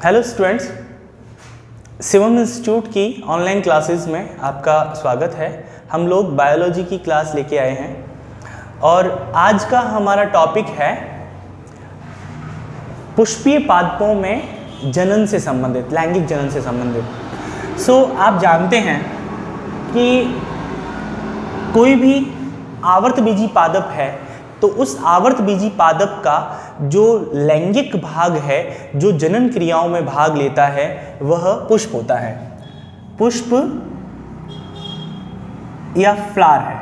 Hello students, Shivam institute की online classes में आपका स्वागत है। हम लोग बायोलॉजी की क्लास लेके आए हैं और आज का हमारा टॉपिक है पुष्पीय पादपों में जनन से संबंधित, लैंगिक जनन से संबंधित। आप जानते हैं कि कोई भी आवर्तबीजी पादप है तो उस आवर्तबीजी पादप का जो लैंगिक भाग है, जो जनन क्रियाओं में भाग लेता है, वह पुष्प होता है। पुष्प या फ्लावर है,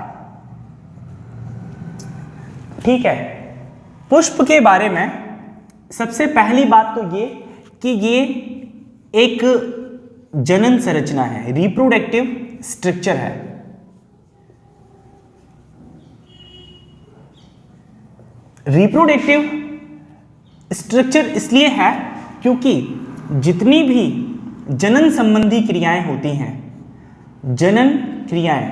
ठीक है। पुष्प के बारे में सबसे पहली बात तो ये कि ये एक जनन संरचना है, रिप्रोडक्टिव स्ट्रक्चर है। रिप्रोडक्टिव स्ट्रक्चर इसलिए है क्योंकि जितनी भी जनन संबंधी क्रियाएं होती हैं, जनन क्रियाएं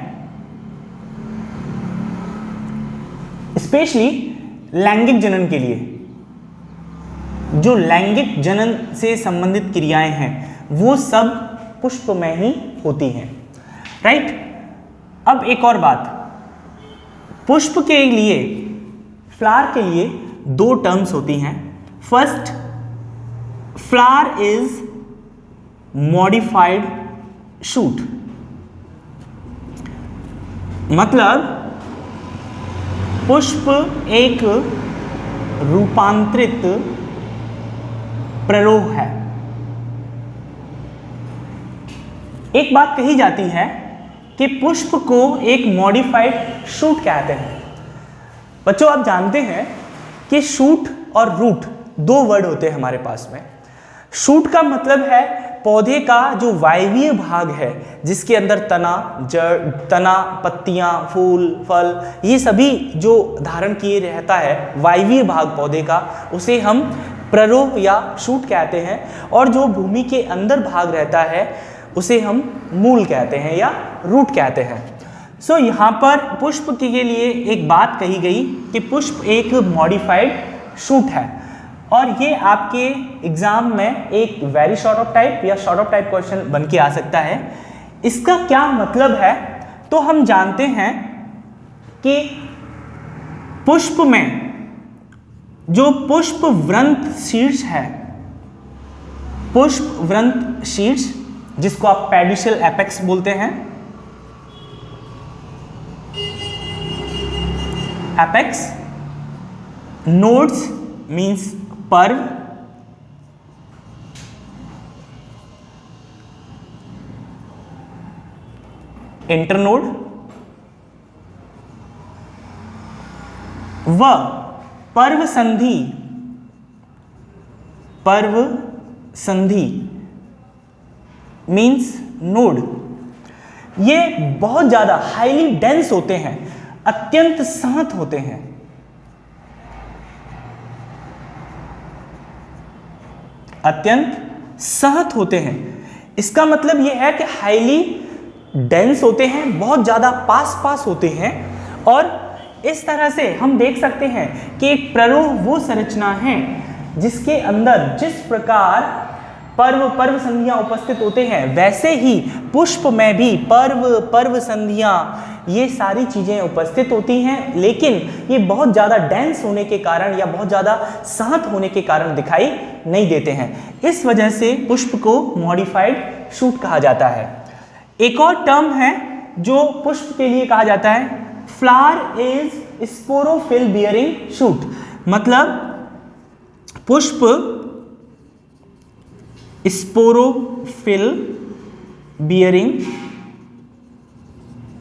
स्पेशली लैंगिक जनन के लिए, जो लैंगिक जनन से संबंधित क्रियाएं हैं वो सब पुष्प में ही होती हैं, राइट। अब एक और बात, पुष्प के लिए, फ्लावर के लिए दो टर्म्स होती हैं। First, flower is modified shoot, मतलब पुष्प एक रूपांतरित प्ररोह है। एक बात कही जाती है कि पुष्प को एक मॉडिफाइड शूट कहते हैं। बच्चों, आप जानते हैं कि शूट और रूट दो वर्ड होते हैं हमारे पास में। शूट का मतलब है पौधे का जो वायवीय भाग है, जिसके अंदर तना, जड़, तना, पत्तियां, फूल, फल, ये सभी जो धारण किए रहता है, वायवीय भाग पौधे का, उसे हम प्ररोह या शूट कहते हैं। और जो भूमि के अंदर भाग रहता है उसे हम मूल कहते हैं या रूट कहते हैं। यहाँ पर पुष्प के लिए एक बात कही गई कि पुष्प एक मॉडिफाइड शूट है, और ये आपके एग्जाम में एक वेरी शॉर्ट ऑफ टाइप या शॉर्ट ऑफ टाइप क्वेश्चन बन के आ सकता है। इसका क्या मतलब है? तो हम जानते हैं कि पुष्प में जो पुष्प वृंत शीर्ष है, पुष्प वृंत शीर्ष, जिसको आप पेडिशल एपेक्स बोलते हैं, एपेक्स, नोड्स मीन्स पर्व, इंटरनोड, व पर्व संधि, पर्व संधि मीन्स नोड। ये बहुत ज्यादा हाईली डेंस होते हैं, अत्यंत सहत होते हैं। अत्यंत सहत होते हैं, इसका मतलब यह है कि हाईली डेंस होते हैं, बहुत ज्यादा पास होते हैं। और इस तरह से हम देख सकते हैं कि एक प्ररोह वो संरचना है जिसके अंदर जिस प्रकार पर्व संधियां उपस्थित होते हैं, वैसे ही पुष्प में भी पर्व संधियां, ये सारी चीजें उपस्थित होती हैं, लेकिन ये बहुत ज्यादा डेंस होने के कारण या बहुत ज्यादा सहत होने के कारण दिखाई नहीं देते हैं। इस वजह से पुष्प को मॉडिफाइड शूट कहा जाता है। एक और टर्म है जो पुष्प के लिए कहा जाता है, flower is sporophyll bearing shoot, मतलब पुष्प स्पोरोफिल बियरिंग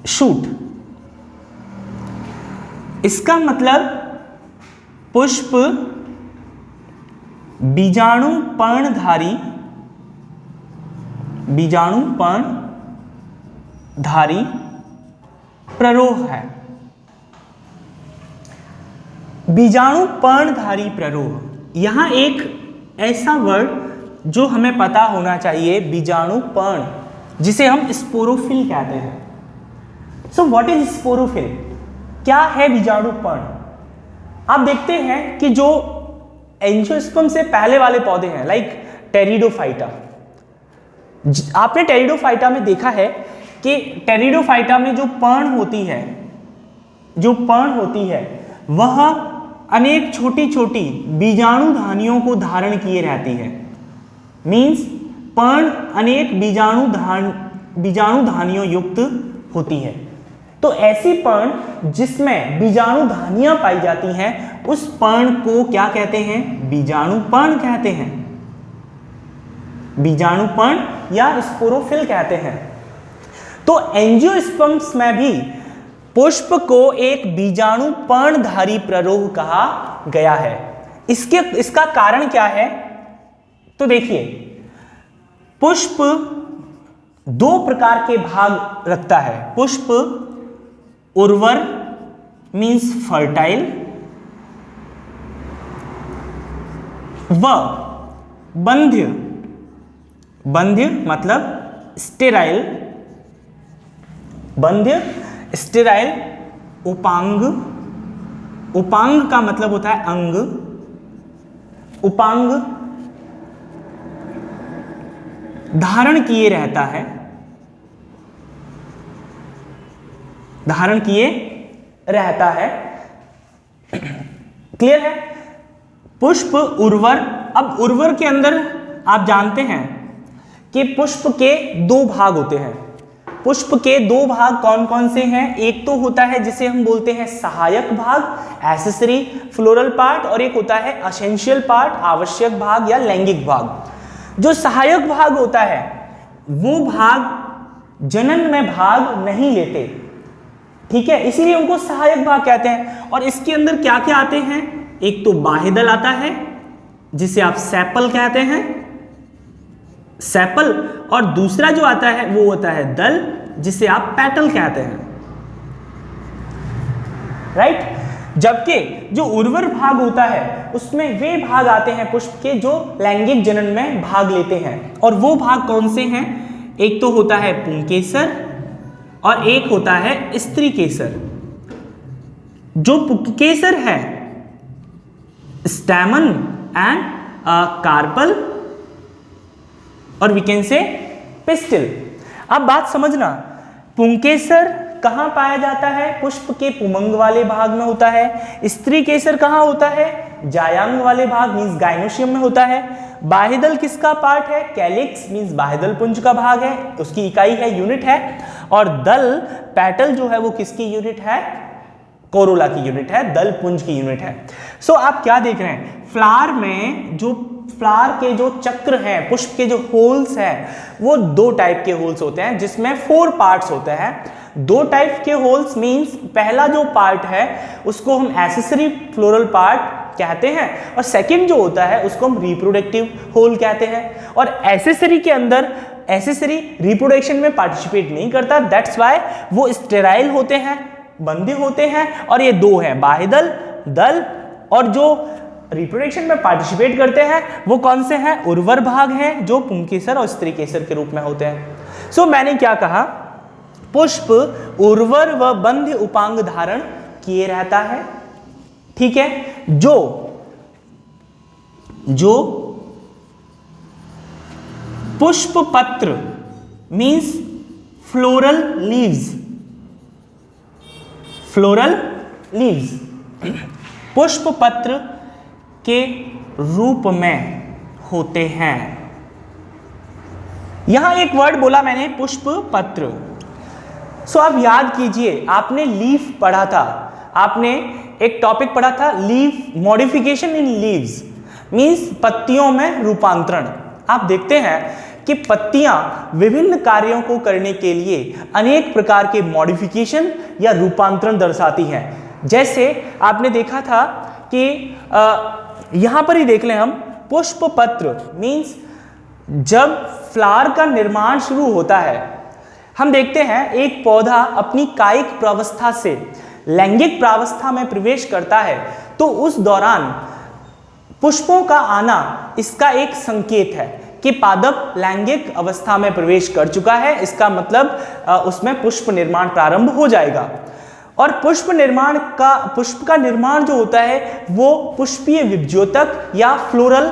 शूट। इसका मतलब पुष्प बीजाणु पर्णधारी प्ररोह है। बीजाणु पर्णधारी प्ररोह, यहां एक ऐसा वर्ड जो हमें पता होना चाहिए, बीजाणु पर्ण, जिसे हम स्पोरोफिल कहते हैं। So what is sporophyll? क्या है बीजाणु पर्ण? आप देखते हैं कि जो एंजियोस्पर्म से पहले वाले पौधे हैं, लाइक टेरिडोफाइटा। आपने टेरिडोफाइटा में देखा है कि टेरिडोफाइटा में जो पर्ण होती है वह अनेक छोटी छोटी बीजाणुधानियों को धारण किए रहती है। मींस पर्ण अनेक बीजाणुधानियों युक्त होती है। तो ऐसी पर्ण जिसमें बीजाणुधानियां पाई जाती हैं उस पर्ण को क्या कहते हैं? बीजाणुपर्ण कहते हैं, बीजाणुपर्ण या स्पोरोफिल कहते हैं। तो एंजियोस्पर्म्स में भी पुष्प को एक बीजाणुपर्णधारी प्ररोह कहा गया है। इसका कारण क्या है? तो देखिए, पुष्प दो प्रकार के भाग रखता है। पुष्प उर्वर मीन्स फर्टाइल व बंध्य, बंध्य मतलब स्टेराइल, बंध्य स्टेराइल, उपांग, उपांग का मतलब होता है अंग, उपांग धारण किए रहता है, धारण किए रहता है। क्लियर है? पुष्प उर्वर। अब उर्वर के अंदर आप जानते हैं कि पुष्प के दो भाग होते हैं। पुष्प के दो भाग कौन कौन से हैं? एक तो होता है जिसे हम बोलते हैं सहायक भाग, एसेसरी फ्लोरल पार्ट, और एक होता है एसेंशियल पार्ट, आवश्यक भाग या लैंगिक भाग। जो सहायक भाग होता है वो भाग जनन में भाग नहीं लेते, ठीक है, इसीलिए उनको सहायक भाग कहते हैं। और इसके अंदर क्या क्या आते हैं? एक तो बाह्यदल आता है जिसे आप सेपल कहते हैं, सेपल, और दूसरा जो आता है वो होता है दल जिसे आप पेटल कहते हैं, राइट। जबकि जो उर्वर भाग होता है उसमें वे भाग आते हैं पुष्प के जो लैंगिक जनन में भाग लेते हैं। और वो भाग कौन से हैं? एक तो होता है पुंकेसर और एक होता है स्त्री केसर। जो पुंकेसर है स्टैमन एंड कार्पल और वी कैन से पिस्टिल। अब बात समझना, पुंकेसर कहां पाया जाता है? पुष्प के पुमंग वाले भाग में होता है। स्त्री केसर कहां होता है? जायांग वाले भाग मींस गाइनोशियम में होता है। बाह्यदल किसका पार्ट है? कैलिक्स मींस बाह्यदल पुंज का भाग है, उसकी इकाई है, यूनिट है। और दल पेटल जो है वो किसकी यूनिट है? कोरोला की यूनिट है, दल पुंज की यूनिट है। सो आप क्या देख रहे हैं? फ्लावर में जो फ्लावर के जो चक्र हैं, पुष्प के जो होल्स हैं, वो दो टाइप के होल्स होते हैं जिसमें 4 पार्ट्स होते हैं। दो टाइप के होल्स मींस पहला जो पार्ट है उसको हम एसेसरी फ्लोरल पार्ट कहते हैं और सेकंड जो होता है उसको हम रिप्रोडक्टिव होल कहते हैं। और एसेसरी के अंदर एसेसरी रिप्रोडक्शन में पार्टिसिपेट नहीं करता, दैट्स व्हाई वो स्टेराइल होते हैं, बंधे होते हैं। और ये दो हैं, बाह्यदल, दल, और जो रिप्रोडक्शन में पार्टिसिपेट करते हैं वो कौन से हैं? उर्वर भाग हैं जो पुंकेसर और स्त्री केसर के रूप में होते हैं। सो मैंने क्या कहा? पुष्प उर्वर व बंध्य उपांग धारण किए रहता है, ठीक है। जो पुष्प पत्र means floral leaves, floral leaves पुष्प पत्र के रूप में होते हैं। यहां एक वर्ड बोला मैंने, पुष्प पत्र। सो आप याद कीजिए, आपने लीफ पढ़ा था, आपने एक टॉपिक पढ़ा था leaf modification in leaves means पत्तियों में रूपांतरण। आप देखते हैं कि पत्तियां विभिन्न कार्यों को करने के लिए अनेक प्रकार के मॉडिफिकेशन या रूपांतरण दर्शाती हैं। जैसे आपने देखा था कि यहां पर ही देख लें हम, पुष्प पत्र मींस जब फ्लावर का निर्माण शुरू होता है, हम देखते हैं एक पौधा अपनी कायिक प्रावस्था से लैंगिक प्रावस्था में प्रवेश करता है, तो उस दौरान पुष्पों का आना इसका एक संकेत है कि पादप लैंगिक अवस्था में प्रवेश कर चुका है। इसका मतलब उसमें पुष्प निर्माण प्रारंभ हो जाएगा। और पुष्प का निर्माण जो होता है वो पुष्पीय विभज्योतक या फ्लोरल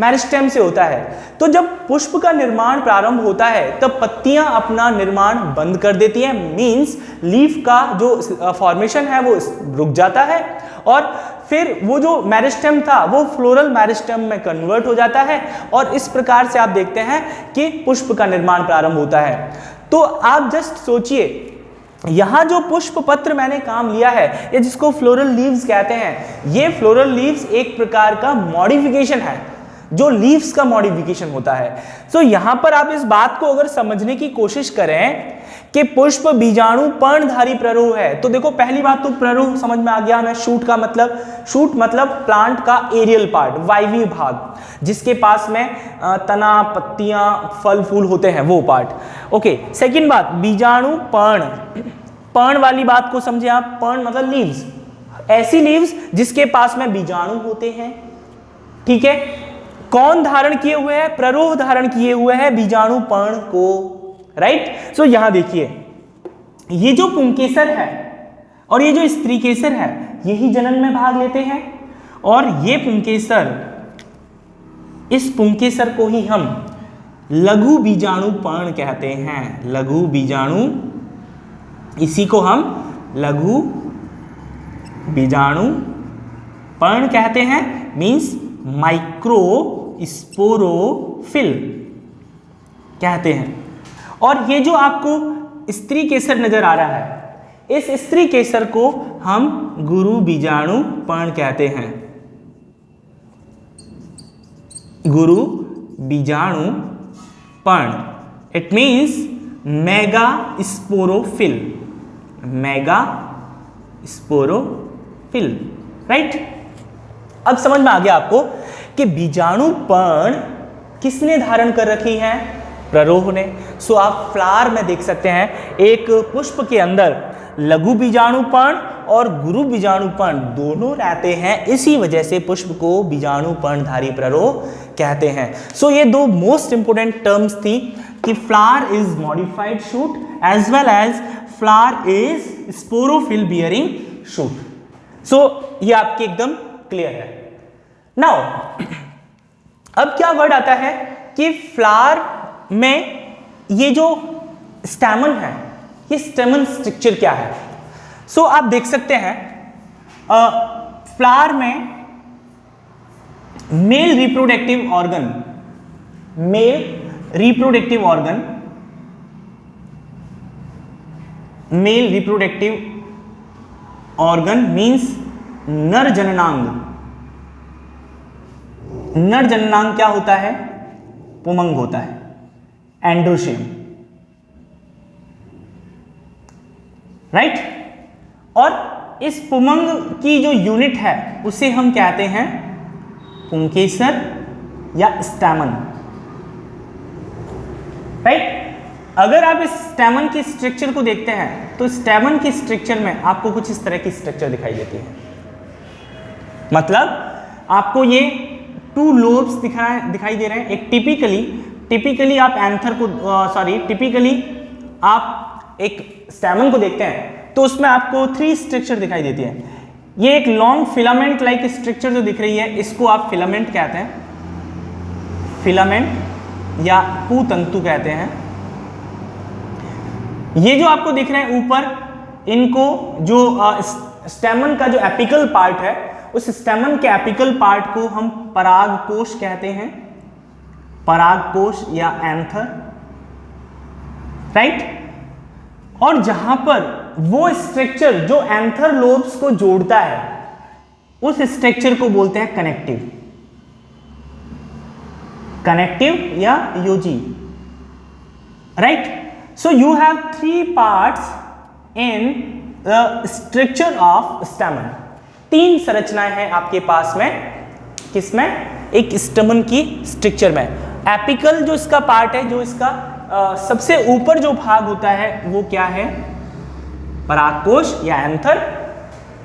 मेरिस्टेम से होता है। तो जब पुष्प का निर्माण प्रारंभ होता है तब पत्तियां अपना निर्माण बंद कर देती हैं, मींस लीफ का जो फॉर्मेशन है वो रुक जाता है और फिर वो जो मेरिस्टेम था वो फ्लोरल मेरिस्टेम में कन्वर्ट हो जाता है और इस प्रकार से आप देखते हैं कि पुष्प का निर्माण प्रारंभ होता है। तो आप जस्ट सोचिए, यहां जो पुष्प पत्र मैंने काम लिया है या जिसको फ्लोरल लीव्स कहते हैं, ये फ्लोरल लीव्स एक प्रकार का मॉडिफिकेशन है, जो लीव्स का मॉडिफिकेशन होता है। तो यहां पर आप इस बात को अगर समझने की कोशिश करें कि पुष्प बीजाणु पर्णधारी प्ररोह है, तो देखो पहली बात तो प्ररोह समझ में आ गया हमें। शूट मतलब प्लांट का एरियल पार्ट, वायवीय भाग, जिसके पास में तना, पत्तियां, फल फूल होते हैं, वो पार्ट। ओके, सेकंड बात, बीजाणु पर्ण वाली बात को समझे आप। पर्ण मतलब लीव्स, ऐसी लीव्स जिसके पास में बीजाणु होते हैं। ठीक है, कौन धारण किए हुए है? प्ररोह धारण किए हुए है बीजाणु पर्ण को, राइट। सो यहां देखिए, ये जो पुंकेसर है और ये जो स्त्री केसर है, यही जनन में भाग लेते हैं और ये पुंकेसर, इस पुंकेसर को ही हम लघु बीजाणु पर्ण कहते हैं। लघु बीजाणु, इसी को हम लघु बीजाणु पर्ण कहते हैं, मींस माइक्रो स्पोरोफिल कहते हैं। और ये जो आपको स्त्री केसर नजर आ रहा है, इस स्त्री केसर को हम गुरु बीजाणु पर्ण कहते हैं। गुरु बीजाणु पर्ण, it means mega sporophyll, mega sporophyll, right. अब समझ में आ गया आपको कि बीजाणु पर्ण किसने धारण कर रखी है? प्ररोह ने। सो आप फ्लावर में देख सकते हैं, एक पुष्प के अंदर लघु बीजाणु पर्ण और गुरु बीजाणु पर्ण दोनों रहते हैं, इसी वजह से पुष्प को बीजाणु पर्णधारी प्ररोह कहते हैं। सो ये दो मोस्ट इंपोर्टेंट टर्म्स थी कि flower is modified shoot as well as flower is sporophyll bearing shoot. So ये आपके एकदम क्लियर है। नाउ अब क्या वर्ड आता है कि फ्लावर में ये जो स्टैमन है, ये स्टेमन स्ट्रक्चर क्या है? सो आप देख सकते हैं फ्लावर में male reproductive organ, male reproductive organ, male reproductive organ means नर जननांग। नर जननांग क्या होता है? पुमंग होता है, एंड्रोशियम, राइट। और इस पुमंग की जो यूनिट है उसे हम कहते हैं पुंकेसर या स्टैमन, राइट। अगर आप इस स्टैमन की स्ट्रक्चर को देखते हैं तो स्टैमन की स्ट्रक्चर में आपको कुछ इस तरह की स्ट्रक्चर दिखाई देती है। मतलब आपको ये 2 लोब्स दिखाई दे रहे हैं। एक टिपिकली आप एंथर को टिपिकली आप एक स्टैमन को देखते हैं तो उसमें आपको 3 स्ट्रक्चर दिखाई देती है। ये एक लॉन्ग फिलामेंट लाइक स्ट्रक्चर जो दिख रही है, इसको आप फिलामेंट कहते हैं, फिलामेंट या पूतंतु कहते हैं। ये जो आपको दिख रहे हैं ऊपर, इनको जो स्टेमन का जो एपिकल पार्ट है, उस स्टेमन के एपिकल पार्ट को हम परागकोश कहते हैं, परागकोश या एंथर, राइट। और जहां पर वो स्ट्रक्चर जो एंथर लोब्स को जोड़ता है, उस स्ट्रक्चर को बोलते हैं कनेक्टिव, कनेक्टिव या योजी, right. So you have 3 parts in the structure of stamen. 3 संरचनाएं हैं आपके पास में, किसमें? एक स्टेमन की स्ट्रक्चर में। एपिकल जो इसका पार्ट है, जो इसका सबसे ऊपर जो भाग होता है, वो क्या है? परागकोश या एंथर।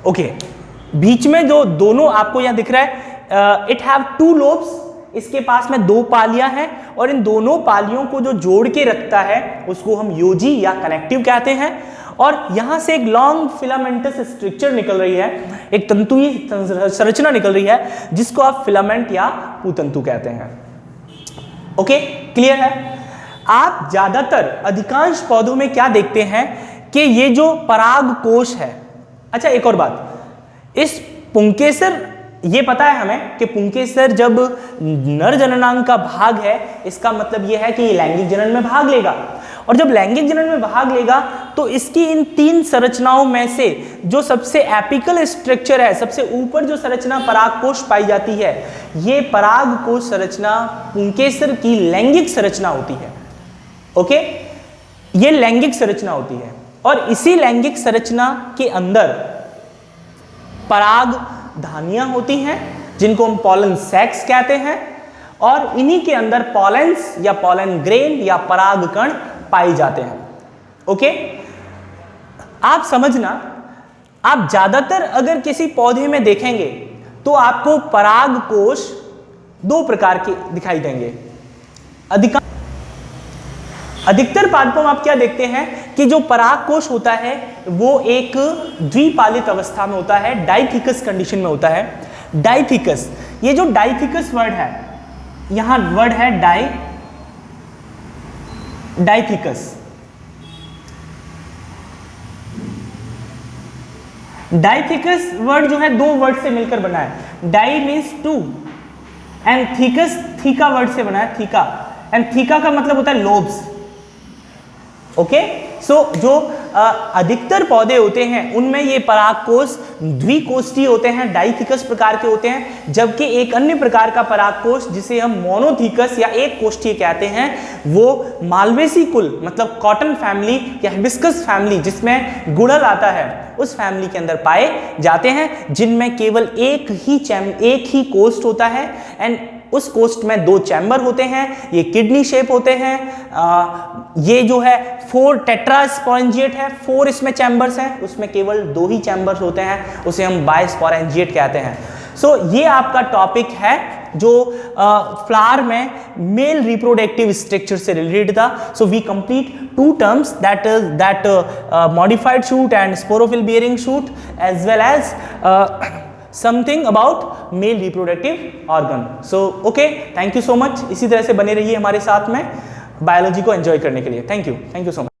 ओके, बीच में जो दोनों आपको यहां दिख रहा है, इट हैव 2 लोब्स, इसके पास में 2 पालियां हैं और इन दोनों पालियों को जो जोड़ के रखता है उसको हम योजी या कनेक्टिव कहते हैं। और यहां से एक लॉन्ग फिलामेंटस स्ट्रक्चर निकल रही है, एक तंतुई संरचना निकल रही है जिसको आप फिलामेंट या पूतंतु कहते हैं। ओके, क्लियर है? आप ज्यादातर अधिकांश पौधों में क्या देखते हैं कि ये जो पराग कोश है, अच्छा एक और बात, इस पुंकेसर, ये पता है हमें कि पुंकेसर जब नर जननांग का भाग है, इसका मतलब ये है कि ये लैंगिक जनन में भाग लेगा, और जब लैंगिक जनन में भाग लेगा तो इसकी इन 3 संरचनाओं में से जो सबसे एपिकल स्ट्रक्चर है, सबसे ऊपर जो संरचना परागकोश पाई जाती है, ये परागकोश संरचना पुंकेसर की लैंगिक संरचना होती है। ओके, ये लैंगिक संरचना होती है, और इसी लैंगिक संरचना के अंदर पराग धानियां होती हैं जिनको हम पॉलन सैक्स कहते हैं, और इन्हीं के अंदर पॉलेंस या पॉलन ग्रेन या पराग कण पाए जाते हैं। ओके, आप समझना, आप ज्यादातर अगर किसी पौधे में देखेंगे तो आपको पराग कोश 2 प्रकार के दिखाई देंगे। अधिकतर पादपों में आप क्या देखते हैं कि जो पराग कोश होता है वो एक द्विपालित अवस्था में होता है, डाइथिकस कंडीशन में होता है। डाइथिकस, ये जो डाइथिकस वर्ड है, यहां वर्ड है डाइथिकस। डाइथिकस वर्ड जो है 2 वर्ड से मिलकर बना है। Di means 2 and thecas theca word से बना है, थीका, एंड थीका का मतलब होता है लोब्स। ओके, सो जो अधिकतर पौधे होते हैं उनमें ये परागकोश द्विकोष्ठीय होते हैं, डाइथिकस प्रकार के होते हैं, जबकि एक अन्य प्रकार का परागकोश जिसे हम मोनोथिकस या एक कोष्ठीय कहते हैं, वो मालवेसी कुल मतलब कॉटन फैमिली या हिबिस्कस फैमिली जिसमें गुड़हल आता है उस फैमिली के अंदर पाए जाते हैं, जिनमें केवल एक ही कोष्ठ होता है, एंड उस कोष्ठ में 2 चैम्बर होते हैं, ये किडनी शेप होते हैं। ये जो है 4 टेट्रास्पोरेंजिएट है, 4 इसमें चैम्बर्स हैं, उसमें केवल 2 ही चैम्बर्स होते हैं, उसे हम बाइस्पोरेंजिएट कहते हैं। सो ये आपका टॉपिक है जो फ्लावर में मेल रिप्रोडक्टिव स्ट्रक्चर से रिलेटेड था। So we complete 2 terms that modified shoot and sporophyll bearing shoot as well as something about male reproductive organ. So okay, thank you so much. इसी तरह से बने रहिए हमारे साथ में बायोलॉजी को एंजॉय करने के लिए। Thank you so much.